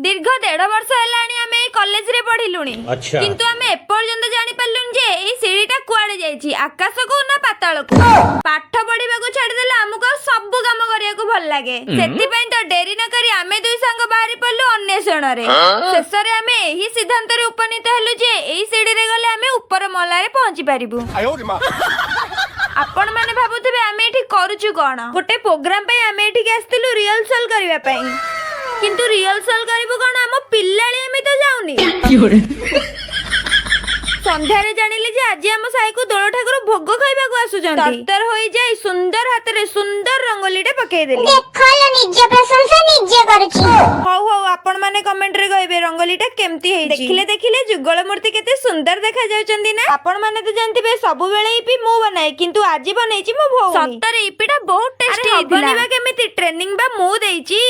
दीर्घ 1.5 वर्ष हेलाणी आमे ए कॉलेज रे पढिलुनी। अच्छा। किंतु आमे एपर्यंत जानि पारलुन जे ए सीढ़ीटा कुआडे जाईची, आकाश को ना पाताल को। पाठ पढिबा को छाडी देला हमको सब काम करिया को भल लागे। सेति पई तो डेरी न करी आमे दुई संग बाहरी पल्लु अन्वेषण रे। शेष रे आमे एही सिद्धांत रे उपनीत हेलु जे एही सीढ़ी रे गले आमे ऊपर मला रे पहुंची पारिबु। आपण माने भाबुथिबे आमे एठी करूछु कोन? गोटे प्रोग्राम पे आमे एठी आस्तिलु रिहर्सल करबा पई। किंतु रिहर्सल करिबु कोन? हम पिल्लाळी आमे तो जाउनी। संध्यारे जानिले जे आज हम साई को दोल ठाकुर भोग खाइबा को आसुचंती। तर होई जाई सुंदर हाथ रे सुंदर रंगोलीटे पकेई देली। देखलो निजे प्रशंसा निजे करूची। हो हो आपण माने कमेंट रे कहबे रंगोलीटा केमती हेची। देखिले देखिले जुगल मूर्ति केते सुंदर देखा जाउचंदी ना। आपण माने तो जानथिबे सब बेले इपी मु बनाए, किंतु आज बनैची मो भौणी। सत्तर इपीटा बहुत टेस्टी हेतिला। बनिबा केमिति ट्रेनिंग बा मु देइची।